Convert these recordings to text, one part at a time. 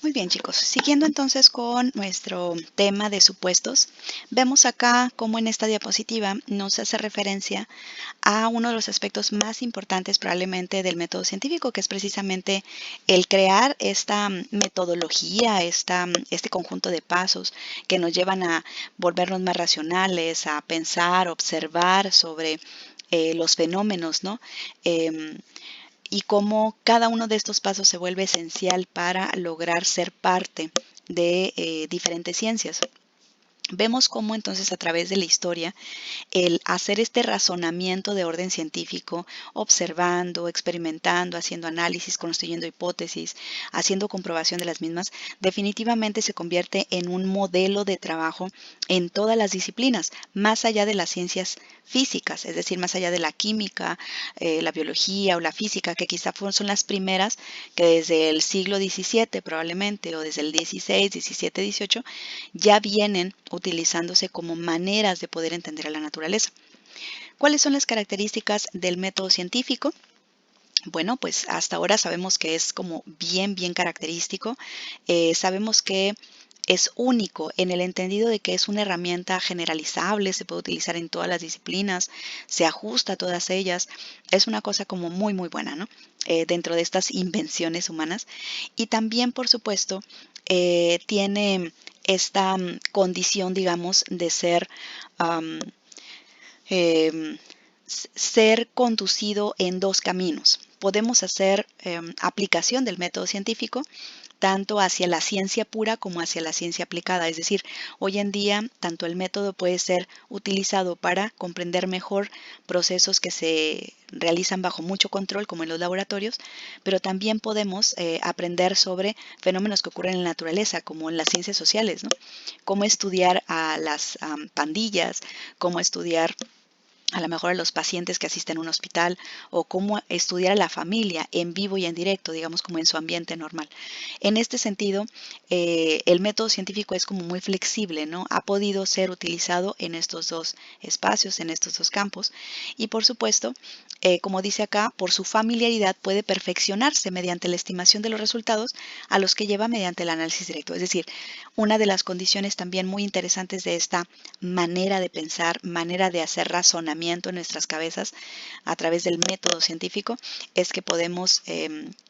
Muy bien, chicos. Siguiendo entonces con nuestro tema de supuestos, vemos acá cómo en esta diapositiva nos hace referencia a uno de los aspectos más importantes probablemente del método científico, que es precisamente el crear esta metodología, este conjunto de pasos que nos llevan a volvernos más racionales, a pensar, observar sobre los fenómenos, ¿no? Em, y cómo cada uno de estos pasos se vuelve esencial para lograr ser parte de diferentes ciencias. Vemos cómo entonces a través de la historia el hacer este razonamiento de orden científico, observando, experimentando, haciendo análisis, construyendo hipótesis, haciendo comprobación de las mismas, definitivamente se convierte en un modelo de trabajo en todas las disciplinas, más allá de las ciencias físicas, es decir, más allá de la química, la biología o la física, que quizá son las primeras que desde el siglo XVII probablemente, o desde el XVI, XVII, XVIII, ya vienen utilizándose como maneras de poder entender a la naturaleza. ¿Cuáles son las características del método científico? Bueno, pues hasta ahora sabemos que es como bien característico. Sabemos que es único en el entendido de que es una herramienta generalizable, se puede utilizar en todas las disciplinas, se ajusta a todas ellas. Es una cosa como muy buena, ¿no? Dentro de estas invenciones humanas. Y también, por supuesto, tiene esta condición, digamos, de ser eh, ser conducido en dos caminos. Podemos hacer aplicación del método científico tanto hacia la ciencia pura como hacia la ciencia aplicada. Es decir, hoy en día tanto el método puede ser utilizado para comprender mejor procesos que se realizan bajo mucho control, como en los laboratorios, pero también podemos aprender sobre fenómenos que ocurren en la naturaleza, como en las ciencias sociales, ¿no? Cómo estudiar a las pandillas, cómo estudiar a lo mejor a los pacientes que asisten a un hospital, o cómo estudiar a la familia en vivo y en directo, digamos como en su ambiente normal. En este sentido, el método científico es como muy flexible, ¿no? Ha podido ser utilizado en estos dos espacios, en estos dos campos, y por supuesto, como dice acá, por su familiaridad puede perfeccionarse mediante la estimación de los resultados a los que lleva mediante el análisis directo. Es decir, una de las condiciones también muy interesantes de esta manera de pensar, manera de hacer razonamiento en nuestras cabezas a través del método científico, es que podemos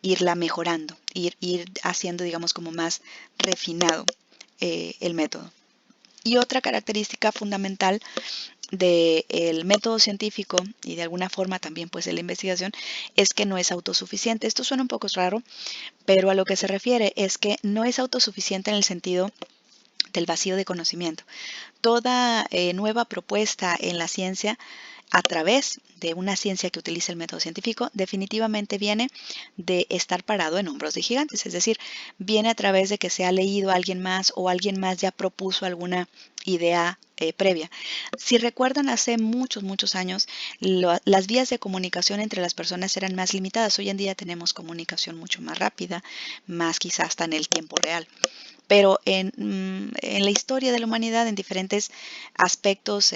irla mejorando, ir haciendo, digamos, como más refinado el método. Y otra característica fundamental del método científico y de alguna forma también pues de la investigación es que no es autosuficiente. Esto suena un poco raro, pero a lo que se refiere es que no es autosuficiente en el sentido del vacío de conocimiento. Toda nueva propuesta en la ciencia a través de una ciencia que utiliza el método científico definitivamente viene de estar parado en hombros de gigantes, es decir, viene a través de que se ha leído a alguien más o alguien más ya propuso alguna idea previa. Si recuerdan, hace muchos años las vías de comunicación entre las personas eran más limitadas. Hoy en día tenemos comunicación mucho más rápida, más quizás hasta en el tiempo real. Pero en la historia de la humanidad, en diferentes aspectos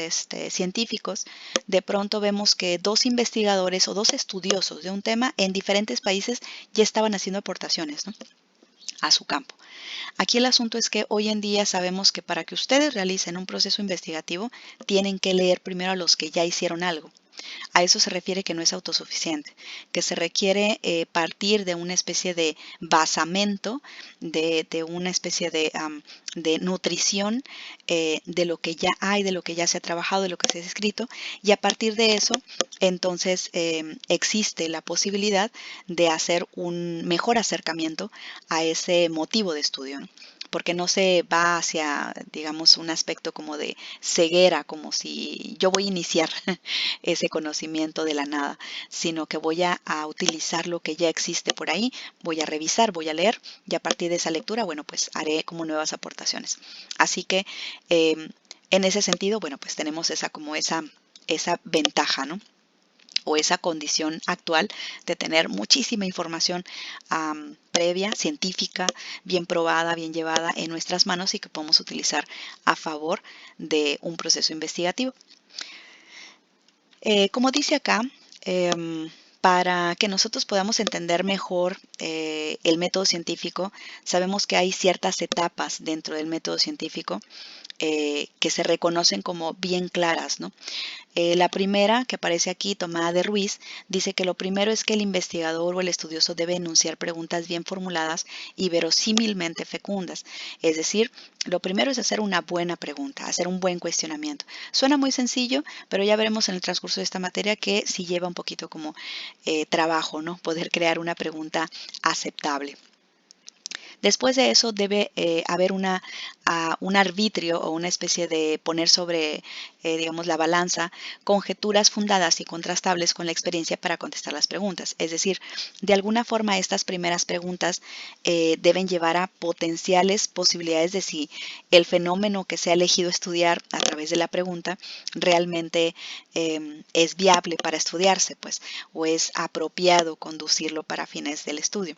científicos, de pronto vemos que dos investigadores o dos estudiosos de un tema en diferentes países ya estaban haciendo aportaciones, ¿no?, a su campo. Aquí el asunto es que hoy en día sabemos que para que ustedes realicen un proceso investigativo, tienen que leer primero a los que ya hicieron algo. A eso se refiere que no es autosuficiente, que se requiere partir de una especie de basamento, de una especie de nutrición de lo que ya hay, de lo que ya se ha trabajado, de lo que se ha escrito, y a partir de eso, entonces existe la posibilidad de hacer un mejor acercamiento a ese motivo de estudio, ¿no? Porque no se va hacia, digamos, un aspecto como de ceguera, como si yo voy a iniciar ese conocimiento de la nada, sino que voy a utilizar lo que ya existe por ahí, voy a revisar, voy a leer, y a partir de esa lectura, bueno, pues haré como nuevas aportaciones. Así que en ese sentido, bueno, pues tenemos esa ventaja, ¿no?, o esa condición actual de tener muchísima información previa, científica, bien probada, bien llevada en nuestras manos y que podemos utilizar a favor de un proceso investigativo. Como dice acá, Para que nosotros podamos entender mejor el método científico, sabemos que hay ciertas etapas dentro del método científico que se reconocen como bien claras, ¿no? La primera, que aparece aquí, tomada de Ruiz, dice que lo primero es que el investigador o el estudioso debe enunciar preguntas bien formuladas y verosímilmente fecundas. Es decir, lo primero es hacer una buena pregunta, hacer un buen cuestionamiento. Suena muy sencillo, pero ya veremos en el transcurso de esta materia que sí lleva un poquito como trabajo, ¿no? Poder crear una pregunta aceptable. Después de eso debe haber un arbitrio o una especie de poner sobre, digamos, la balanza conjeturas fundadas y contrastables con la experiencia para contestar las preguntas. Es decir, de alguna forma estas primeras preguntas deben llevar a potenciales posibilidades de si el fenómeno que se ha elegido estudiar a través de la pregunta realmente es viable para estudiarse, pues, o es apropiado conducirlo para fines del estudio.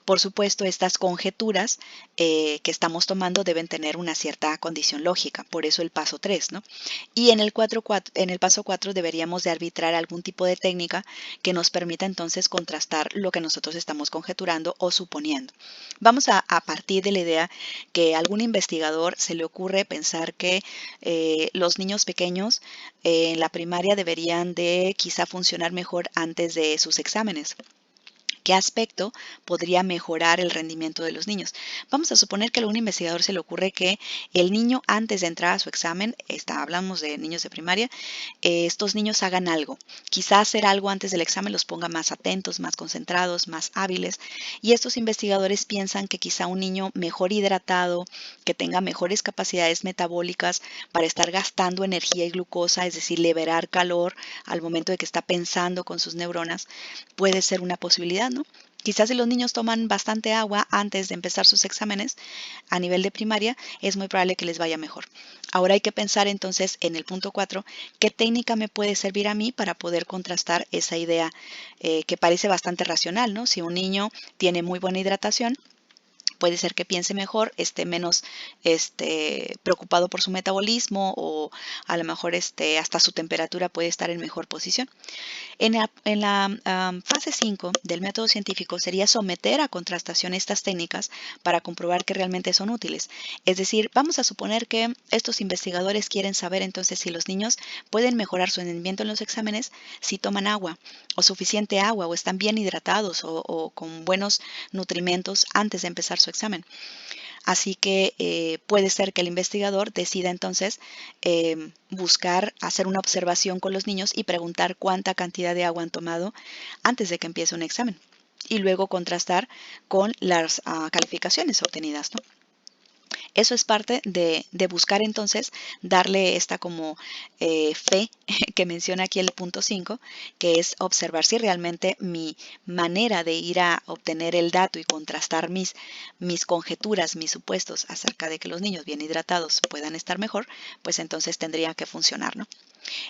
Por supuesto, estas conjeturas que estamos tomando deben tener una cierta condición lógica, por eso el paso 3, ¿no? Y en el paso 4 deberíamos de arbitrar algún tipo de técnica que nos permita entonces contrastar lo que nosotros estamos conjeturando o suponiendo. Vamos a partir de la idea que a algún investigador se le ocurre pensar que los niños pequeños en la primaria deberían de quizá funcionar mejor antes de sus exámenes. ¿Qué aspecto podría mejorar el rendimiento de los niños? Vamos a suponer que a algún investigador se le ocurre que el niño antes de entrar a su examen, hablamos de niños de primaria, estos niños hagan algo. Quizá hacer algo antes del examen los ponga más atentos, más concentrados, más hábiles. Y estos investigadores piensan que quizá un niño mejor hidratado, que tenga mejores capacidades metabólicas para estar gastando energía y glucosa, es decir, liberar calor al momento de que está pensando con sus neuronas, puede ser una posibilidad, ¿no? Quizás si los niños toman bastante agua antes de empezar sus exámenes a nivel de primaria, es muy probable que les vaya mejor. Ahora hay que pensar entonces en el punto 4, ¿qué técnica me puede servir a mí para poder contrastar esa idea que parece bastante racional, ¿no? Si un niño tiene muy buena hidratación, puede ser que piense mejor, esté menos preocupado por su metabolismo o a lo mejor hasta su temperatura puede estar en mejor posición. En la fase 5 del método científico sería someter a contrastación estas técnicas para comprobar que realmente son útiles. Es decir, vamos a suponer que estos investigadores quieren saber entonces si los niños pueden mejorar su rendimiento en los exámenes si toman agua o suficiente agua o están bien hidratados o con buenos nutrimentos antes de empezar su examen. Así que puede ser que el investigador decida entonces buscar hacer una observación con los niños y preguntar cuánta cantidad de agua han tomado antes de que empiece un examen y luego contrastar con las calificaciones obtenidas, ¿no? Eso es parte de buscar entonces darle esta como fe que menciona aquí el punto 5, que es observar si realmente mi manera de ir a obtener el dato y contrastar mis conjeturas, mis supuestos acerca de que los niños bien hidratados puedan estar mejor, pues entonces tendría que funcionar, ¿no?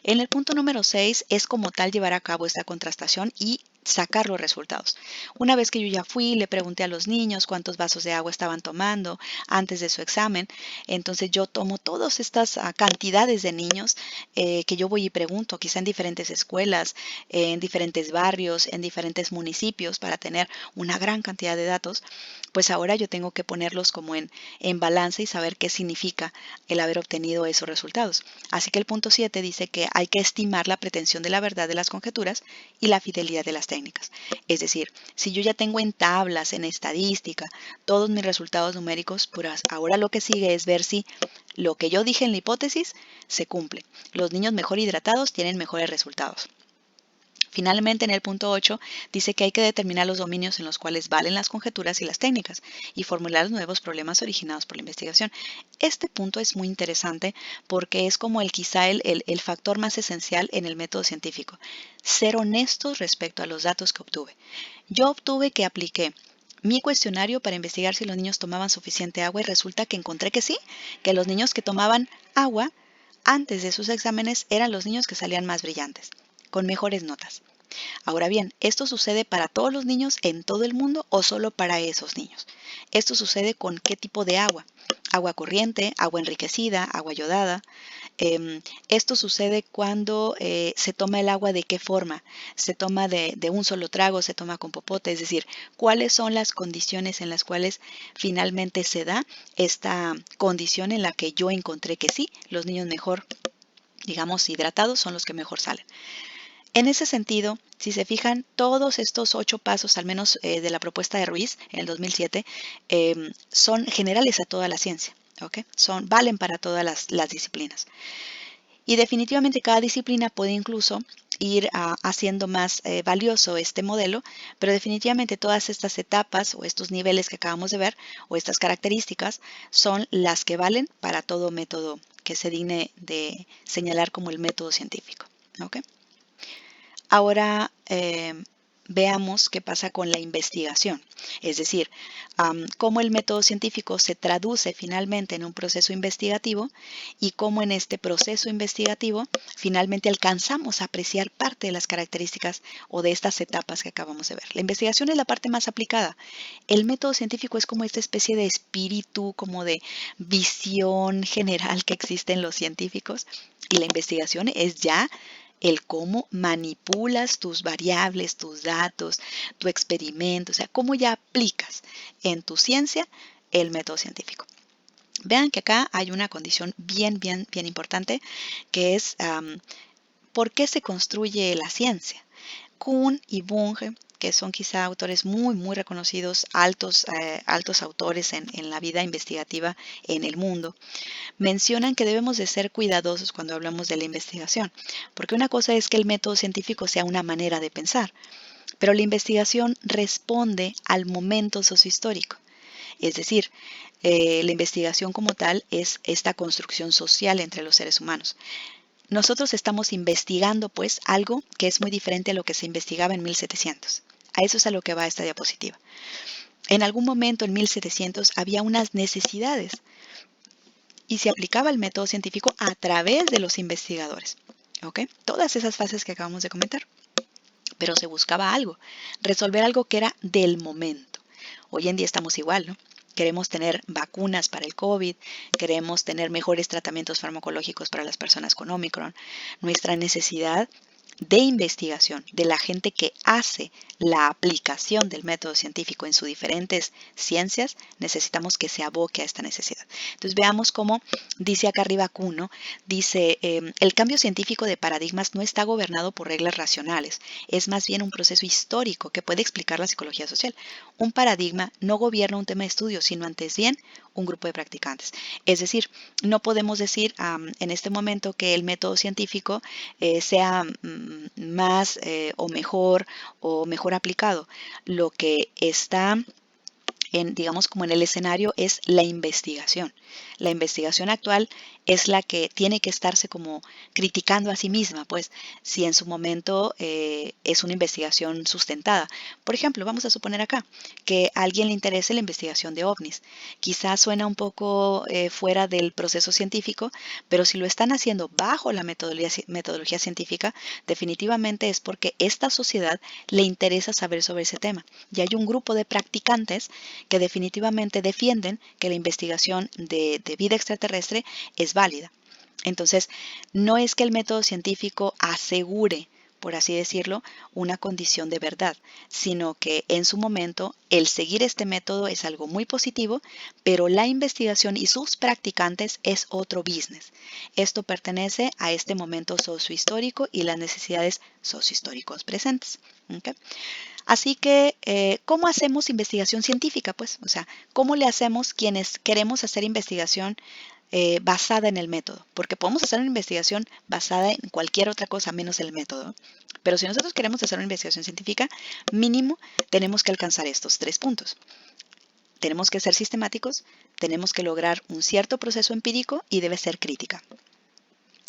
En el punto número 6 es como tal llevar a cabo esta contrastación y sacar los resultados. Una vez que yo ya fui, le pregunté a los niños cuántos vasos de agua estaban tomando antes de su examen, entonces yo tomo todas estas cantidades de niños que yo voy y pregunto, quizá en diferentes escuelas, en diferentes barrios, en diferentes municipios para tener una gran cantidad de datos, pues ahora yo tengo que ponerlos como en balance y saber qué significa el haber obtenido esos resultados. Así que el punto 7 dice que hay que estimar la pretensión de la verdad de las conjeturas y la fidelidad de las técnicas. Es decir, si yo ya tengo en tablas, en estadística, todos mis resultados numéricos, pues ahora lo que sigue es ver si lo que yo dije en la hipótesis se cumple. Los niños mejor hidratados tienen mejores resultados. Finalmente, en el punto 8, dice que hay que determinar los dominios en los cuales valen las conjeturas y las técnicas y formular los nuevos problemas originados por la investigación. Este punto es muy interesante porque es como quizá el factor más esencial en el método científico. Ser honestos respecto a los datos que obtuve. Yo obtuve que apliqué mi cuestionario para investigar si los niños tomaban suficiente agua y resulta que encontré que sí, que los niños que tomaban agua antes de sus exámenes eran los niños que salían más brillantes, con mejores notas. Ahora bien, ¿esto sucede para todos los niños en todo el mundo o solo para esos niños? Esto sucede con qué tipo de agua. Agua corriente, agua enriquecida, agua yodada. Esto sucede cuando se toma el agua de qué forma. Se toma de un solo trago, se toma con popote, es decir, cuáles son las condiciones en las cuales finalmente se da esta condición en la que yo encontré que sí, los niños mejor, digamos, hidratados son los que mejor salen. En ese sentido, si se fijan, todos estos 8 pasos, al menos de la propuesta de Ruiz en el 2007, son generales a toda la ciencia, ¿ok? Valen para todas las disciplinas. Y definitivamente cada disciplina puede incluso ir haciendo más valioso este modelo, pero definitivamente todas estas etapas o estos niveles que acabamos de ver o estas características son las que valen para todo método que se digne de señalar como el método científico, ¿ok? Ahora veamos qué pasa con la investigación, es decir, cómo el método científico se traduce finalmente en un proceso investigativo y cómo en este proceso investigativo finalmente alcanzamos a apreciar parte de las características o de estas etapas que acabamos de ver. La investigación es la parte más aplicada. El método científico es como esta especie de espíritu, como de visión general que existe en los científicos, y la investigación es ya el cómo manipulas tus variables, tus datos, tu experimento, o sea, cómo ya aplicas en tu ciencia el método científico. Vean que acá hay una condición bien importante, que es ¿por qué se construye la ciencia? Kuhn y Bunge, que son quizá autores muy reconocidos, altos autores en la vida investigativa en el mundo, mencionan que debemos de ser cuidadosos cuando hablamos de la investigación, porque una cosa es que el método científico sea una manera de pensar, pero la investigación responde al momento sociohistórico. Es decir, la investigación como tal es esta construcción social entre los seres humanos. Nosotros estamos investigando pues algo que es muy diferente a lo que se investigaba en 1700. A eso es a lo que va esta diapositiva. En algún momento en 1700 había unas necesidades y se aplicaba el método científico a través de los investigadores. ¿Ok? Todas esas fases que acabamos de comentar. Pero se buscaba algo, resolver algo que era del momento. Hoy en día estamos igual, ¿no? Queremos tener vacunas para el COVID, queremos tener mejores tratamientos farmacológicos para las personas con Omicron. Nuestra necesidad de investigación de la gente que hace la aplicación del método científico en sus diferentes ciencias, necesitamos que se aboque a esta necesidad. Entonces veamos cómo dice acá arriba Kuhn, dice, el cambio científico de paradigmas no está gobernado por reglas racionales, es más bien un proceso histórico que puede explicar la psicología social. Un paradigma no gobierna un tema de estudio, sino antes bien un grupo de practicantes. Es decir, no podemos decir en este momento que el método científico sea más o mejor aplicado. Lo que está digamos, como en el escenario es la investigación. La investigación actual es la que tiene que estarse como criticando a sí misma, pues, si en su momento es una investigación sustentada. Por ejemplo, vamos a suponer acá que a alguien le interese la investigación de ovnis. Quizás suena un poco fuera del proceso científico, pero si lo están haciendo bajo la metodología científica, definitivamente es porque esta sociedad le interesa saber sobre ese tema. Y hay un grupo de practicantes que definitivamente defienden que la investigación de vida extraterrestre es válida. Entonces, no es que el método científico asegure, por así decirlo, una condición de verdad, sino que en su momento el seguir este método es algo muy positivo, pero la investigación y sus practicantes es otro business. Esto pertenece a este momento sociohistórico y las necesidades sociohistóricos presentes. ¿Okay? Así que, ¿cómo hacemos investigación científica? Pues, o sea, ¿cómo le hacemos quienes queremos hacer investigación basada en el método? Porque podemos hacer una investigación basada en cualquier otra cosa menos el método. Pero si nosotros queremos hacer una investigación científica, mínimo tenemos que alcanzar estos 3 puntos. Tenemos que ser sistemáticos, tenemos que lograr un cierto proceso empírico y debe ser crítica.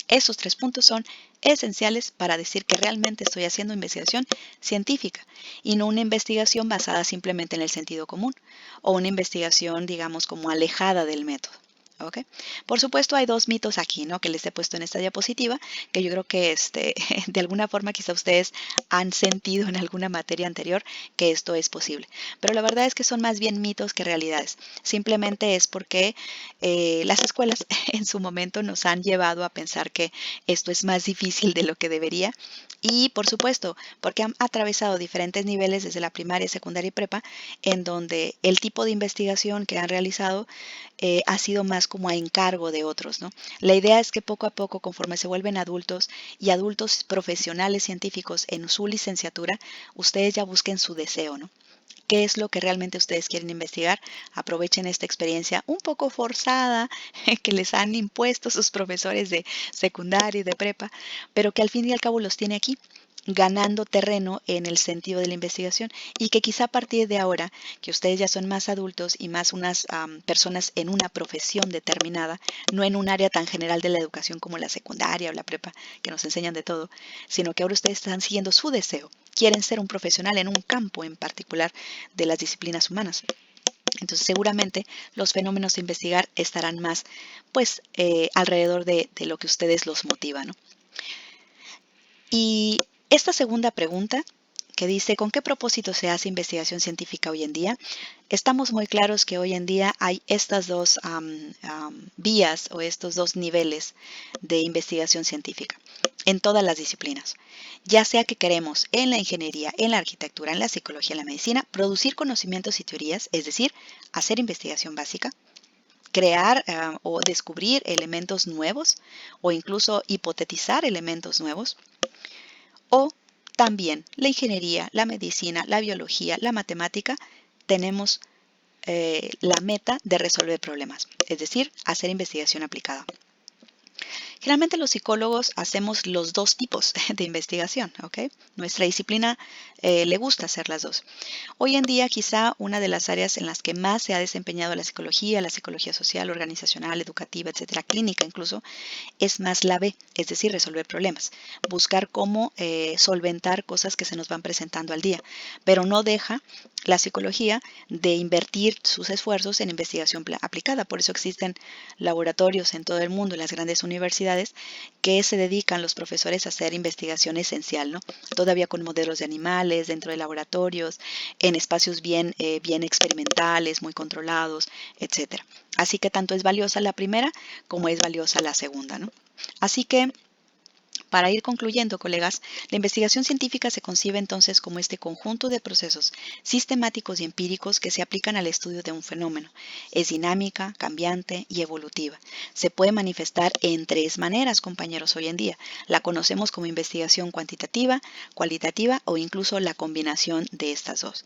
Esos 3 puntos son esenciales para decir que realmente estoy haciendo investigación científica y no una investigación basada simplemente en el sentido común o una investigación, digamos, como alejada del método. ¿Ok? Por supuesto, hay dos mitos aquí, ¿no? Que les he puesto en esta diapositiva, que yo creo que de alguna forma quizá ustedes han sentido en alguna materia anterior que esto es posible. Pero la verdad es que son más bien mitos que realidades. Simplemente es porque las escuelas en su momento nos han llevado a pensar que esto es más difícil de lo que debería. Y por supuesto, porque han atravesado diferentes niveles desde la primaria, secundaria y prepa, en donde el tipo de investigación que han realizado ha sido más como a encargo de otros, ¿no? La idea es que poco a poco, conforme se vuelven adultos y adultos profesionales científicos en su licenciatura, ustedes ya busquen su deseo, ¿no? ¿Qué es lo que realmente ustedes quieren investigar? Aprovechen esta experiencia un poco forzada que les han impuesto sus profesores de secundaria y de prepa, pero que al fin y al cabo los tiene aquí ganando terreno en el sentido de la investigación y que quizá a partir de ahora, que ustedes ya son más adultos y más unas personas en una profesión determinada, no en un área tan general de la educación como la secundaria o la prepa, que nos enseñan de todo, sino que ahora ustedes están siguiendo su deseo, quieren ser un profesional en un campo en particular de las disciplinas humanas. Entonces seguramente los fenómenos de investigar estarán más pues alrededor de lo que ustedes los motiva, ¿no? Y esta segunda pregunta que dice, ¿con qué propósito se hace investigación científica hoy en día? Estamos muy claros que hoy en día hay estas dos vías o estos dos niveles de investigación científica en todas las disciplinas. Ya sea que queremos en la ingeniería, en la arquitectura, en la psicología, en la medicina, producir conocimientos y teorías, es decir, hacer investigación básica, crear o descubrir elementos nuevos o incluso hipotetizar elementos nuevos, o también la ingeniería, la medicina, la biología, la matemática, tenemos la meta de resolver problemas, es decir, hacer investigación aplicada. Generalmente los psicólogos hacemos los dos tipos de investigación, ¿ok? Nuestra disciplina le gusta hacer las dos. Hoy en día quizá una de las áreas en las que más se ha desempeñado la psicología social, organizacional, educativa, etcétera, clínica incluso, es más la B, es decir, resolver problemas, buscar cómo solventar cosas que se nos van presentando al día, pero no deja la psicología de invertir sus esfuerzos en investigación aplicada. Por eso existen laboratorios en todo el mundo, en las grandes universidades, que se dedican los profesores a hacer investigación esencial, ¿no? Todavía con modelos de animales, dentro de laboratorios, en espacios bien experimentales, muy controlados, etcétera. Así que tanto es valiosa la primera como es valiosa la segunda, ¿no? Así que, para ir concluyendo, colegas, la investigación científica se concibe entonces como este conjunto de procesos sistemáticos y empíricos que se aplican al estudio de un fenómeno. Es dinámica, cambiante y evolutiva. Se puede manifestar en tres maneras, compañeros, hoy en día. La conocemos como investigación cuantitativa, cualitativa o incluso la combinación de estas dos.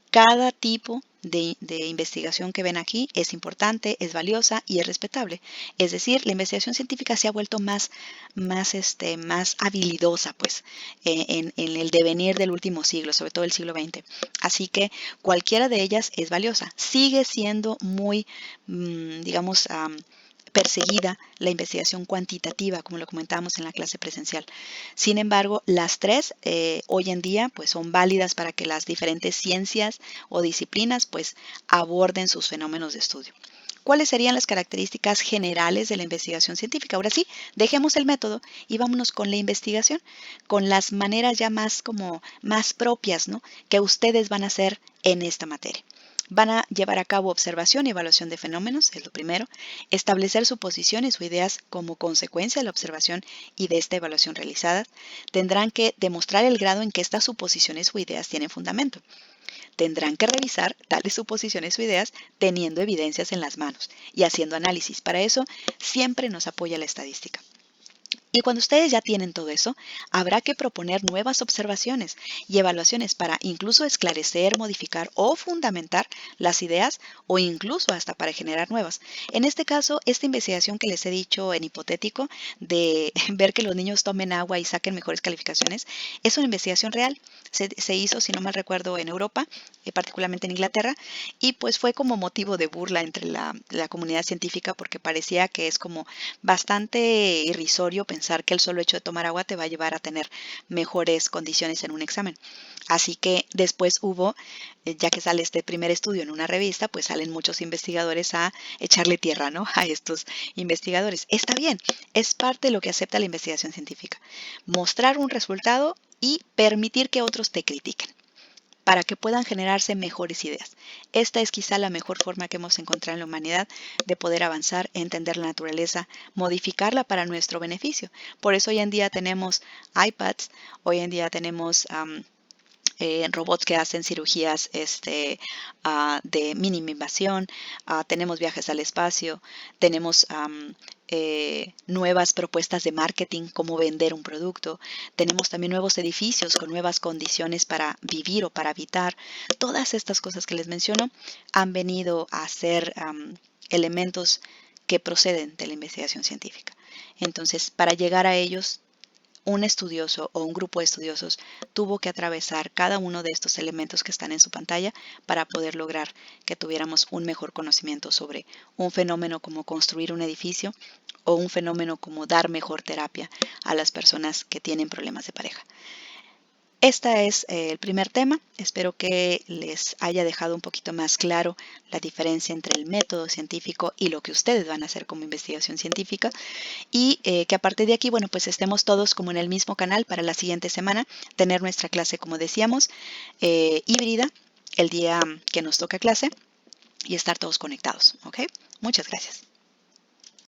Cada tipo de investigación que ven aquí es importante, es valiosa y es respetable. Es decir, la investigación científica se ha vuelto más habilidosa, pues, en el devenir del último siglo, sobre todo el siglo XX. Así que cualquiera de ellas es valiosa. Sigue siendo muy, digamos, perseguida la investigación cuantitativa, como lo comentábamos en la clase presencial. Sin embargo, las tres hoy en día pues, son válidas para que las diferentes ciencias o disciplinas pues, aborden sus fenómenos de estudio. ¿Cuáles serían las características generales de la investigación científica? Ahora sí, dejemos el método y vámonos con la investigación, con las maneras ya más propias, ¿no? Que ustedes van a hacer en esta materia. Van a llevar a cabo observación y evaluación de fenómenos, es lo primero, establecer suposiciones o ideas como consecuencia de la observación y de esta evaluación realizada. Tendrán que demostrar el grado en que estas suposiciones o ideas tienen fundamento. Tendrán que revisar tales suposiciones o ideas teniendo evidencias en las manos y haciendo análisis. Para eso siempre nos apoya la estadística. Y cuando ustedes ya tienen todo eso, habrá que proponer nuevas observaciones y evaluaciones para incluso esclarecer, modificar o fundamentar las ideas o incluso hasta para generar nuevas. En este caso, esta investigación que les he dicho en hipotético de ver que los niños tomen agua y saquen mejores calificaciones, es una investigación real. Se hizo, si no mal recuerdo, en Europa, particularmente en Inglaterra, y pues fue como motivo de burla entre la comunidad científica porque parecía que es como bastante irrisorio pensar pensar que el solo hecho de tomar agua te va a llevar a tener mejores condiciones en un examen. Así que después hubo, ya que sale este primer estudio en una revista, pues salen muchos investigadores a echarle tierra, ¿no? A estos investigadores. Está bien, es parte de lo que acepta la investigación científica. Mostrar un resultado y permitir que otros te critiquen para que puedan generarse mejores ideas. Esta es quizá la mejor forma que hemos encontrado en la humanidad de poder avanzar, entender la naturaleza, modificarla para nuestro beneficio. Por eso hoy en día tenemos iPads, hoy en día tenemos robots que hacen cirugías de mínima invasión, tenemos viajes al espacio, tenemos nuevas propuestas de marketing, cómo vender un producto, tenemos también nuevos edificios con nuevas condiciones para vivir o para habitar. Todas estas cosas que les menciono han venido a ser elementos que proceden de la investigación científica. Entonces, para llegar a ellos, un estudioso o un grupo de estudiosos tuvo que atravesar cada uno de estos elementos que están en su pantalla para poder lograr que tuviéramos un mejor conocimiento sobre un fenómeno como construir un edificio o un fenómeno como dar mejor terapia a las personas que tienen problemas de pareja. Este es el primer tema. Espero que les haya dejado un poquito más claro la diferencia entre el método científico y lo que ustedes van a hacer como investigación científica y que a partir de aquí, bueno, pues estemos todos como en el mismo canal para la siguiente semana, tener nuestra clase, como decíamos, híbrida el día que nos toca clase y estar todos conectados, ¿ok? Muchas gracias.